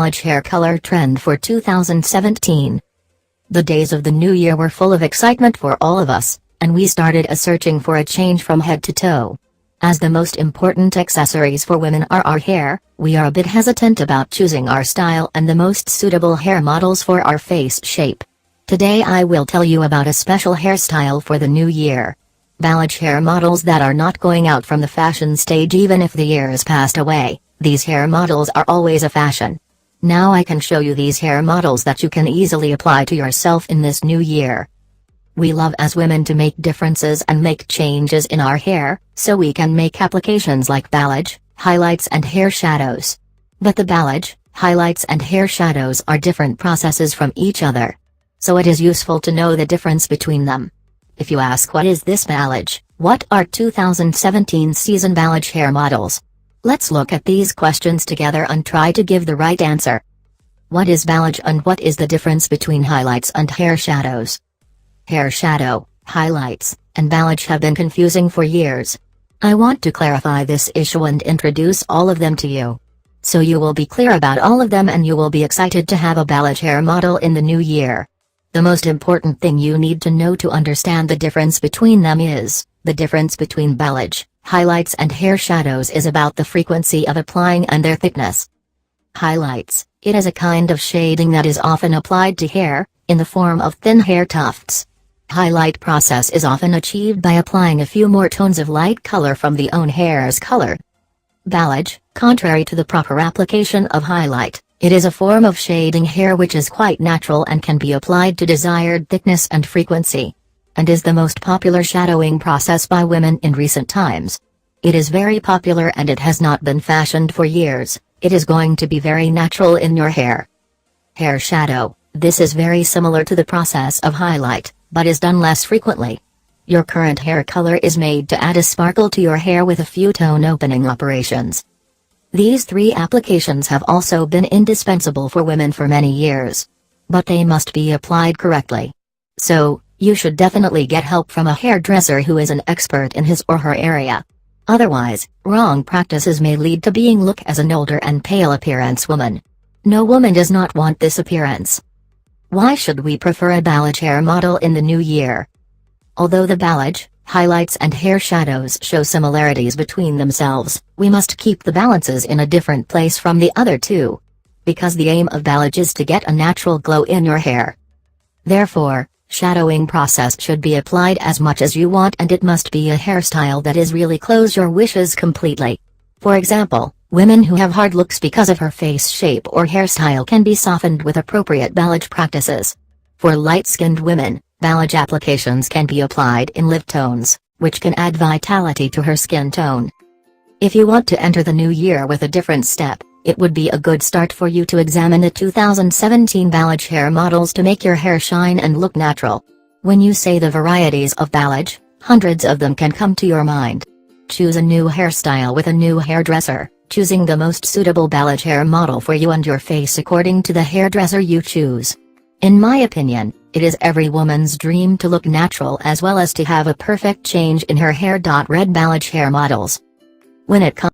Balayage hair color trend for 2017. The days of the new year were full of excitement for all of us, and we started searching for a change from head to toe. As the most important accessories for women are our hair, we are a bit hesitant about choosing our style and the most suitable hair models for our face shape. Today I will tell you about a special hairstyle for the new year. Balayage hair models that are not going out from the fashion stage even if the year has passed away. These hair models are always a fashion. Now I can show you these hair models that you can easily apply to yourself in this new year. We love as women to make differences and make changes in our hair, so we can make applications like balayage, highlights and hair shadows. But the balayage, highlights and hair shadows are different processes from each other. So it is useful to know the difference between them. If you ask what is this balayage, what are 2017 season balayage hair models? Let's look at these questions together and try to give the right answer. What is balayage and what is the difference between highlights and hair shadows? Hair shadow, highlights, and balayage have been confusing for years. I want to clarify this issue and introduce all of them to you. So you will be clear about all of them and you will be excited to have a balayage hair model in the new year. The most important thing you need to know to understand the difference between them is, the difference between balayage, highlights and hair shadows is about the frequency of applying and their thickness. Highlights, it is a kind of shading that is often applied to hair, in the form of thin hair tufts. Highlight process is often achieved by applying a few more tones of light color from the own hair's color. Balayage, contrary to the proper application of highlight, it is a form of shading hair which is quite natural and can be applied to desired thickness and frequency. And is the most popular shadowing process by women in recent times. It is very popular and it has not been fashioned for years. It is going to be very natural in your hair. Hair shadow, this is very similar to the process of highlight, but is done less frequently. Your current hair color is made to add a sparkle to your hair with a few tone opening operations. These three applications have also been indispensable for women for many years. But they must be applied correctly. So, you should definitely get help from a hairdresser who is an expert in his or her area. Otherwise, wrong practices may lead to being look as an older and pale appearance woman. No woman does not want this appearance. Why should we prefer a balayage hair model in the new year? Although the balayage, highlights and hair shadows show similarities between themselves, we must keep the balances in a different place from the other two. Because the aim of balayage is to get a natural glow in your hair. Therefore, shadowing process should be applied as much as you want and it must be a hairstyle that is really close your wishes completely. For example, women who have hard looks because of her face shape or hairstyle can be softened with appropriate balayage practices. For light-skinned women, balayage applications can be applied in lift tones, which can add vitality to her skin tone. If you want to enter the new year with a different step, it would be a good start for you to examine the 2017 balayage hair models to make your hair shine and look natural. When you say the varieties of balayage, hundreds of them can come to your mind. Choose a new hairstyle with a new hairdresser, choosing the most suitable balayage hair model for you and your face according to the hairdresser you choose. In my opinion, it is every woman's dream to look natural as well as to have a perfect change in her hair. Red balayage hair models. When it comes